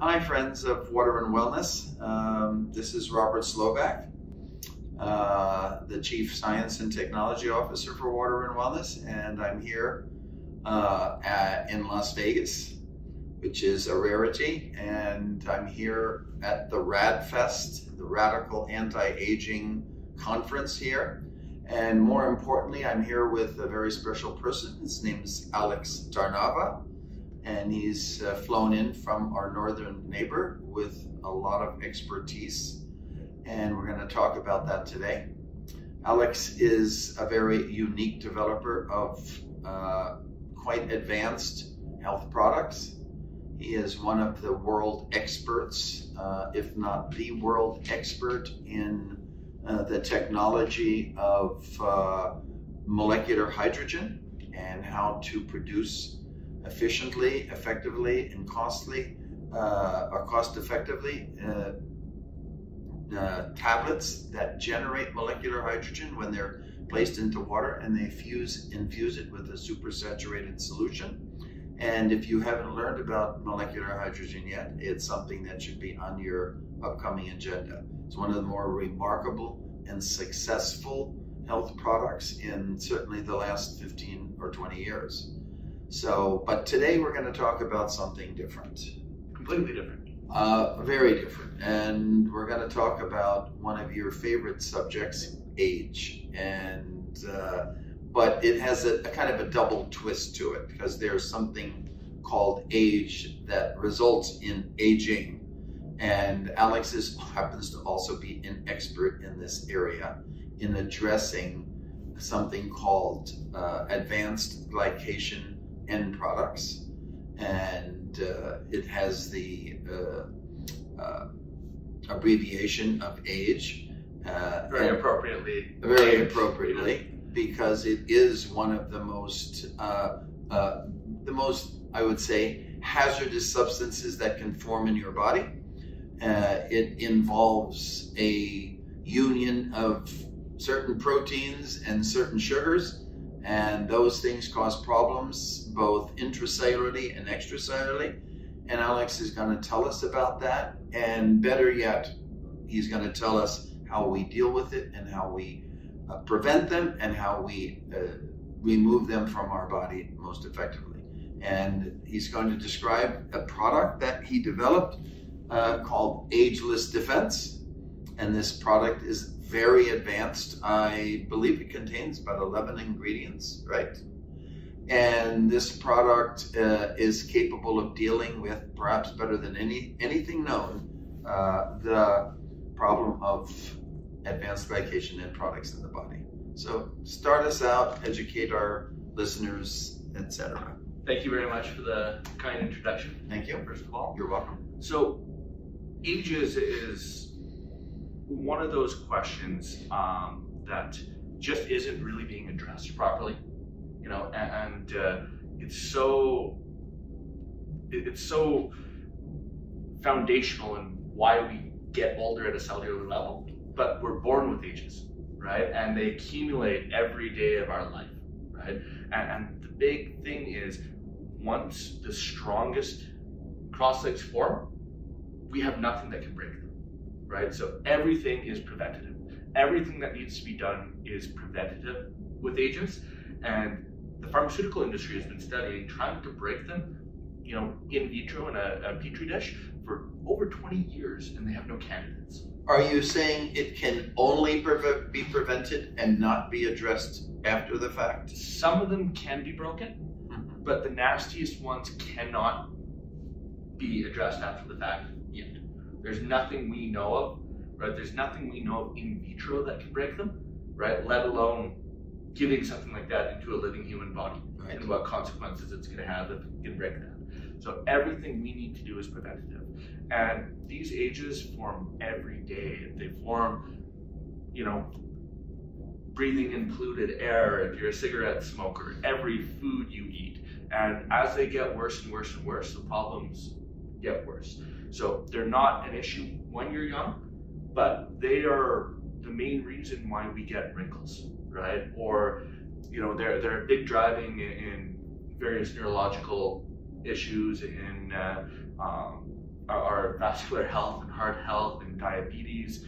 Hi friends of Water and Wellness. This is Robert Slovak, the Chief Science and Technology Officer for Water and Wellness, and I'm here in Las Vegas, which is a rarity, and I'm here at the RADFest, the Radical Anti-Aging Conference here. And more importantly, I'm here with a very special person. His name is Alex Darnava, and he's flown in from our northern neighbor with a lot of expertise, and we're going to talk about that today. Alex is a very unique developer of quite advanced health products. He is one of the world experts, if not the world expert in the technology of molecular hydrogen and how to produce efficiently, effectively, and cost effectively tablets that generate molecular hydrogen when they're placed into water, and they infuse it with a supersaturated solution. And if you haven't learned about molecular hydrogen yet, it's something that should be on your upcoming agenda. It's one of the more remarkable and successful health products in certainly the last 15 or 20 years. So, but today we're going to talk about something different. Completely different. Very different. And we're going to talk about one of your favorite subjects, age. And but it has a kind of a double twist to it, because there's something called age that results in aging. And Alex happens to also be an expert in this area in addressing something called advanced glycation end products. And it has the abbreviation of age. Very appropriately. Very appropriately, because it is one of the most, I would say, hazardous substances that can form in your body. It involves a union of certain proteins and certain sugars, and those things cause problems both intracellularly and extracellularly. And Alex is going to tell us about that, and better yet, he's going to tell us how we deal with it and how we prevent them and how we remove them from our body most effectively. And he's going to describe a product that he developed called Ageless Defense. And this product is very advanced. I believe it contains about 11 ingredients, right? And this product is capable of dealing with, perhaps better than anything known, the problem of advanced glycation end products in the body. So start us out, educate our listeners, etc. Thank you very much for the kind introduction. Thank you. First of all. You're welcome. So ages is one of those questions that just isn't really being addressed properly, you know, and it's so foundational in why we get older at a cellular level. But we're born with ages, right? And they accumulate every day of our life, right? And the big thing is, once the strongest cross-links form, we have nothing that can break them, right? So everything is preventative. Everything that needs to be done is preventative with agents. And the pharmaceutical industry has been studying, trying to break them, you know, in vitro in a petri dish for over 20 years, and they have no candidates. Are you saying it can only be prevented and not be addressed after the fact? Some of them can be broken, but the nastiest ones cannot be addressed after the fact yet. There's nothing we know of, right? There's nothing we know of in vitro that can break them, right? Let alone giving something like that into a living human body, right, and what consequences it's going to have if it can break that. So everything we need to do is preventative. And these ages form every day. They form, you know, breathing in polluted air if you're a cigarette smoker, every food you eat. And as they get worse and worse and worse, the problems get worse. So they're not an issue when you're young, but they are the main reason why we get wrinkles, right? Or, you know, they're a big driving in various neurological issues, in our vascular health and heart health and diabetes.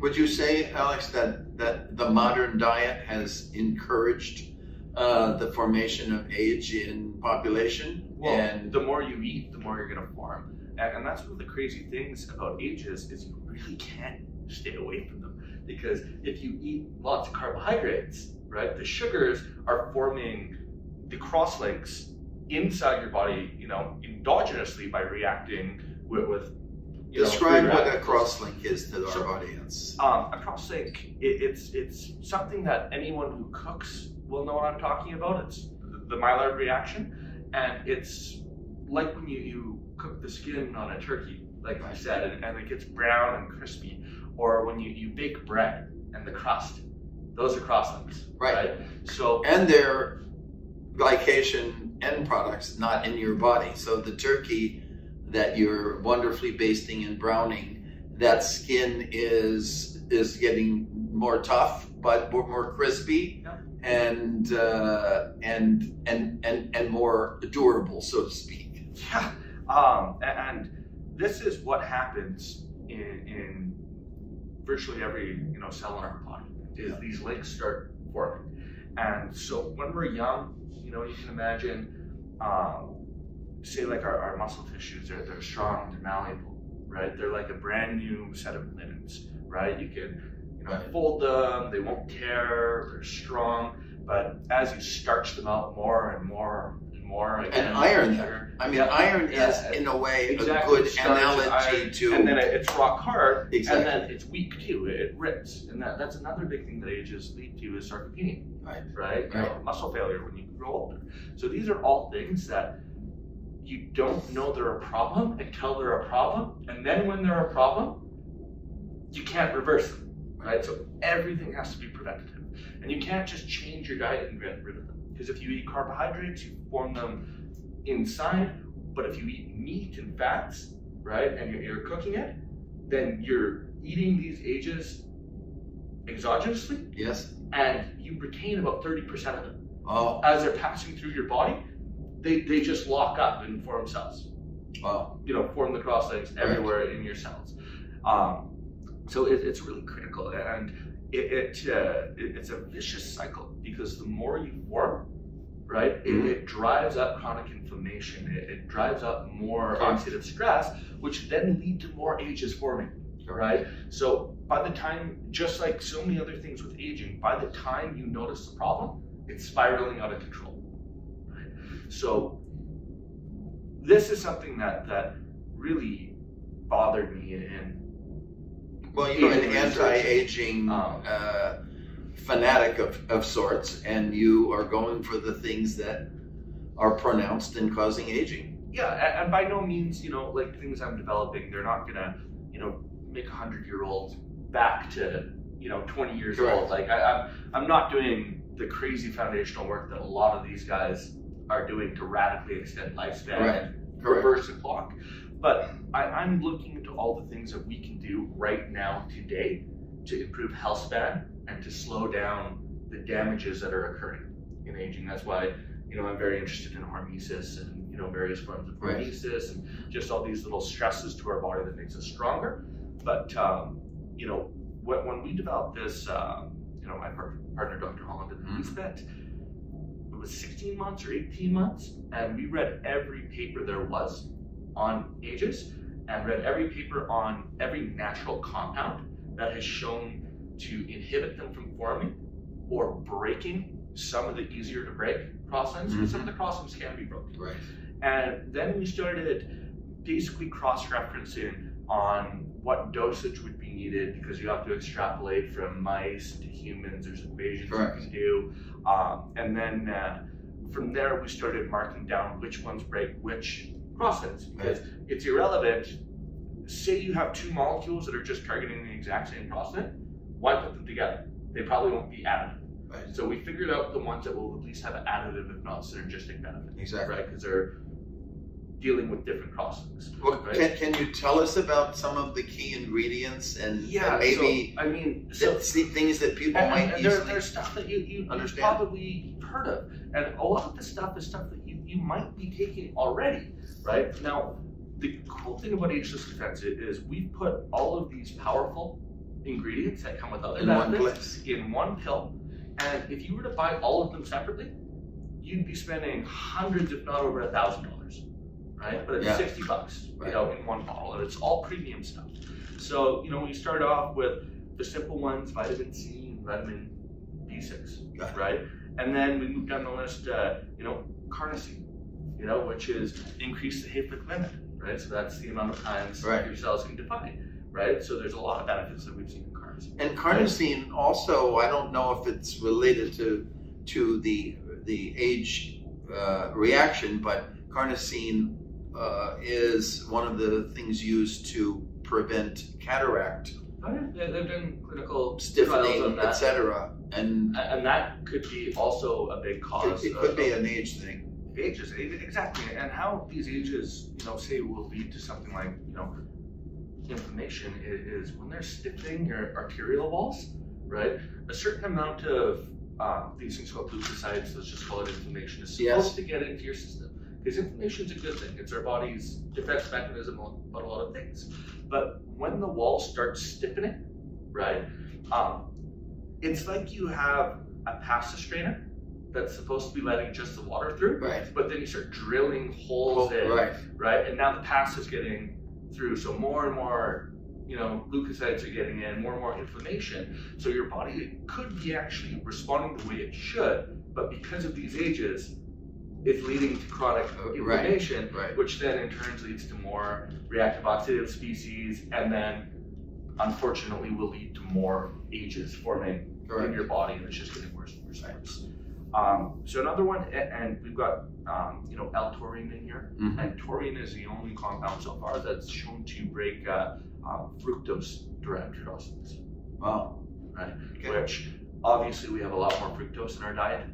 Would you say, Alex, that the modern diet has encouraged the formation of age in population? Well, and the more you eat, the more you're going to form. And that's one of the crazy things about ages is you really can't stay away from them. Because if you eat lots of carbohydrates, right, the sugars are forming the crosslinks inside your body, you know, endogenously by reacting with describe what a crosslink is to our audience. A crosslink, it's something that anyone who cooks will know what I'm talking about. It's the Maillard reaction, and it's like when you cook the skin on a turkey, like I said, and it gets brown and crispy, or when you bake bread and the crust, those are crosslinks, right? So, and they're glycation end products, not in your body. So the turkey that you're wonderfully basting and browning, that skin is getting more tough, but more crispy, and more durable, so to speak. Yeah, and this is what happens in virtually every cell in our body. Is these links start forming, and so when we're young, you can imagine. Say like our muscle tissues, they're strong, they're malleable, right? They're like a brand new set of linens, right? You can fold them, they won't tear, they're strong, but as you starch them out more and more and more, again, and iron them. I mean, iron is in a way a good analogy to, and then it's rock hard, exactly. And then it's weak too, it rips, and that's another big thing that ages lead to is sarcopenia, right? Muscle failure when you grow older. So these are all things that you don't know they're a problem until they're a problem, and then when they're a problem, you can't reverse them, right? So everything has to be preventative, and you can't just change your diet and get rid of them. Because if you eat carbohydrates, you form them inside, but if you eat meat and fats, right, and you're cooking it, then you're eating these ages exogenously, yes, and you retain about 30% of them. Oh. As they're passing through your body, they just lock up and form cells. Wow. Form the crosslinks everywhere in your cells. So it's really critical, and it's a vicious cycle because the more you form, right, it drives up chronic inflammation. It drives up more oxidative stress, which then lead to more ages forming, right? So by the time, just like so many other things with aging, by the time you notice the problem, it's spiraling out of control. So this is something that really bothered me in well, you're an anti-aging fanatic of sorts, and you are going for the things that are pronounced in causing aging. Yeah, and by no means, like things I'm developing, they're not gonna, make a 100-year-old back to, 20 years old. Like I'm not doing the crazy foundational work that a lot of these guys are doing to radically extend lifespan and reverse the clock. But I'm looking into all the things that we can do right now today to improve health span and to slow down the damages that are occurring in aging. That's why, I'm very interested in hormesis and, various forms of hormesis and just all these little stresses to our body that makes us stronger. But, when we developed this, my partner, Dr. Holland, and we spent, it was 16 months or 18 months, and we read every paper there was on ages and read every paper on every natural compound that has shown to inhibit them from forming or breaking some of the easier to break crosslinks, because some of the crosslinks can be broken. Right. And then we started basically cross-referencing on what dosage would be needed, because you have to extrapolate from mice to humans. There's equations you can do. And then from there, we started marking down which ones break which crosslinks, because it's irrelevant. Say you have two molecules that are just targeting the exact same crosslink, why put them together? They probably won't be additive. Right. So we figured out the ones that will at least have an additive, if not synergistic benefit. Exactly. Right, because they're dealing with different crosslinks. Well, can you tell us about some of the key ingredients and maybe things that people might easily there's stuff that you probably heard of, and a lot of this stuff is stuff that you might be taking already, right? Now, the cool thing about Ageless Defense is we've put all of these powerful ingredients that come with other benefits in one pill. And if you were to buy all of them separately, you'd be spending hundreds, if not over $1,000, right? But it's 60 bucks, you know, in one bottle, and it's all premium stuff. So, you know, we start off with the simple ones, vitamin C and vitamin B6, right? And then we move down the list, you know, carnosine, you know, which is increase the Hayflick limit, right? So that's the amount of times your cells can divide, right? So there's a lot of benefits that we've seen in carnosine. And carnosine also, I don't know if it's related to the age reaction, but carnosine is one of the things used to prevent cataract. Oh, yeah. They've done clinical stiffening, etc. And that could be also a big cause. It could be an age thing. Ages, exactly. And how these ages, you know, say will lead to something like, you know, inflammation is when they're stiffening your arterial walls, right? A certain amount of these things called leukocytes, let's just call it inflammation, is supposed to get into your system. Because inflammation is a good thing. It's our body's defense mechanism about a lot of things. But when the wall starts stiffening, right, it's like you have a pasta strainer that's supposed to be letting just the water through, but then you start drilling holes in, right? And now the pasta's getting through, so more and more, you know, leukocytes are getting in, more and more inflammation. So your body could be actually responding the way it should, but because of these ages, it's leading to chronic inflammation, which then in turn leads to more reactive oxidative species, and then unfortunately will lead to more ages forming in your body, and it's just getting worse and worse and worse. So another one, and we've got you know, L-taurine in here, and taurine is the only compound so far that's shown to break fructose-derived processes. Wow. Right? Which obviously we have a lot more fructose in our diet,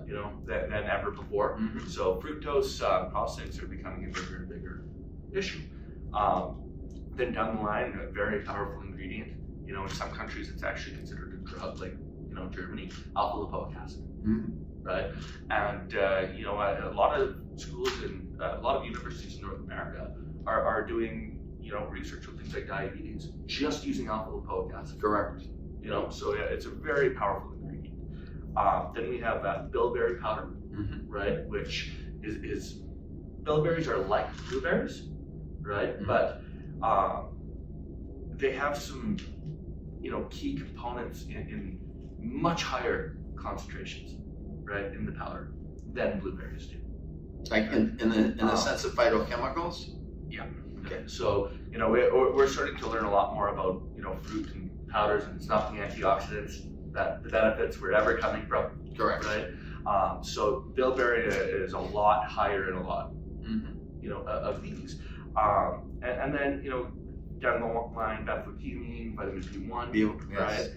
you know, than ever before. So fructose processings are becoming a bigger and bigger issue. Then down the line, a very powerful ingredient. You know, in some countries it's actually considered a drug, like, you know, Germany, alpha-lipoic acid, right? And you know, a lot of schools and a lot of universities in North America are doing, you know, research with things like diabetes, just using alpha-lipoic acid. Correct. You know, so yeah, it's a very powerful ingredient. Then we have bilberry powder, right? Which is bilberries are like blueberries, right? But they have some, you know, key components in much higher concentrations, right, in the powder than blueberries do. Like in the sense of phytochemicals? Yeah. Okay. So, you know, we're starting to learn a lot more about, you know, fruit and powders, and it's not the antioxidants that the benefits were ever coming from. Correct. Right. So bilberry is a lot higher in a lot, you know, of these. And then, you know, down the line, beta-glutamine, vitamin B1, right?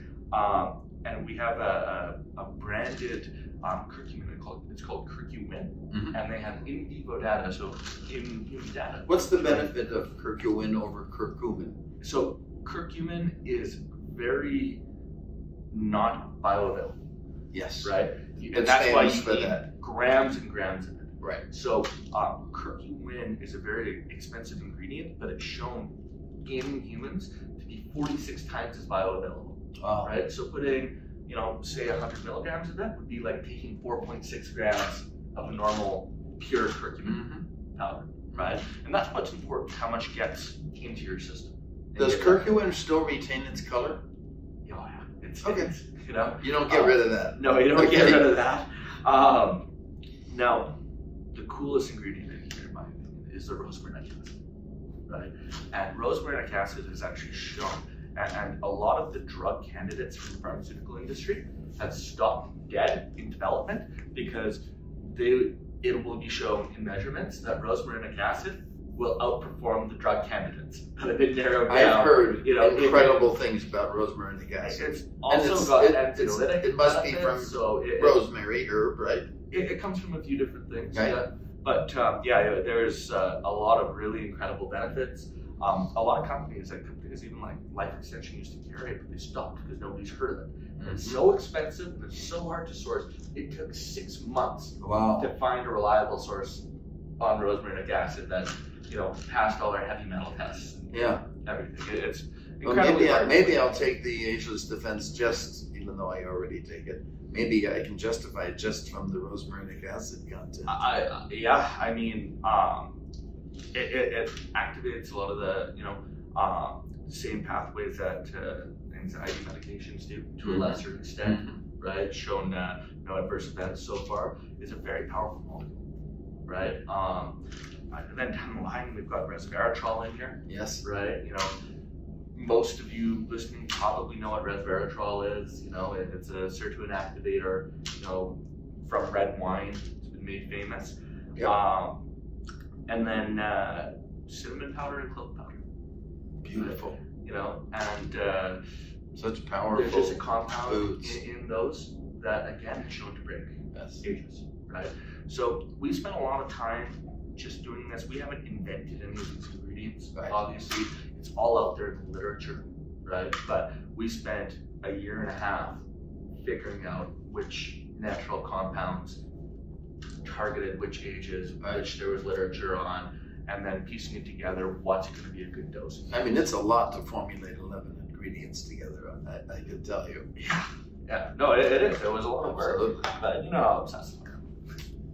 And we have a branded curcumin. It's called curcumin, and they have in vivo data, so in human data. What's the benefit of curcumin over curcumin? So curcumin is very not bioavailable. Yes. Right? And that's why you need grams and grams of it. Right. So curcumin is a very expensive ingredient, but it's shown in humans to be 46 times as bioavailable. Wow. Right? So putting, you know, say 100 milligrams of that would be like taking 4.6 grams of a normal pure curcumin powder, right? And that's what's important, how much gets into your system. Does curcumin still retain its color? Oh yeah. It's, you know, you don't get rid of that. No, you don't get rid of that. Now, the coolest ingredient in here, in my opinion, is the rosmarinic acid, right? And rosmarinic acid is actually shown, and a lot of the drug candidates from the pharmaceutical industry have stopped dead in development because it will be shown in measurements that rosmarinic acid will outperform the drug candidates that have been narrowed down. I've heard, you know, incredible things about rosmarinic acid. It's also got anxiolytic. It must be from rosemary herb, right? It comes from a few different things. Right. Yeah. But yeah, there's a lot of really incredible benefits. A lot of companies, even like Life Extension used to carry it, but they stopped because nobody's heard of it. And it's so expensive and it's so hard to source. It took 6 months to find a reliable source on rosmarinic acid that passed all our heavy metal tests. Yeah. Everything. It's well, incredibly maybe I'll take the Ageless Defense just, even though I already take it. Maybe I can justify it just from the rosmarinic acid content. I mean, it activates a lot of the same pathways that anxiety medications do to a lesser extent, right? Shown no adverse events so far. It's a very powerful molecule, right? And then down the line, we've got resveratrol in here. Yes. Right? Most of you listening probably know what resveratrol is. It's a sirtuin activator, from red wine. It's been made famous. Yeah. And then cinnamon powder and clove powder. Beautiful. And such powerful there's just a compound foods. in those that, again, is shown to break ages, right? So we spent a lot of time just doing this. We haven't invented any of these ingredients. Right. Obviously, it's all out there in the literature, right? But we spent a year and a half figuring out which natural compounds targeted which ages, which there was literature on, and then piecing it together, what's going to be a good dose. I mean, it's a lot to formulate 11 ingredients together. I can tell you. Yeah. No, it is. It was a lot of work. Absolutely. But you know how obsessive I am.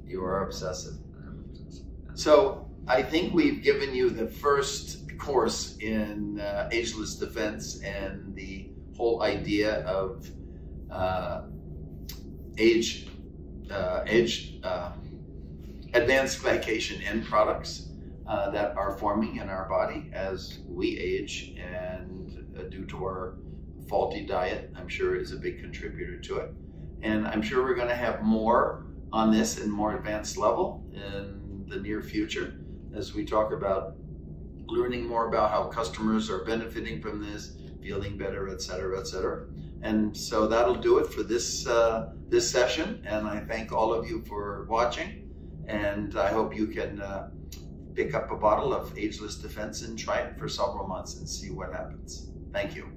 You are obsessive. I'm obsessive. So I think we've given you the first course in Ageless Defense and the whole idea of advanced glycation end products that are forming in our body as we age, and due to our faulty diet, I'm sure is a big contributor to it. And I'm sure we're going to have more on this in more advanced level in the near future as we talk about learning more about how customers are benefiting from this, feeling better, et cetera, et cetera. And so that'll do it for this this session. And I thank all of you for watching. And I hope you can pick up a bottle of Ageless Defense and try it for several months and see what happens. Thank you.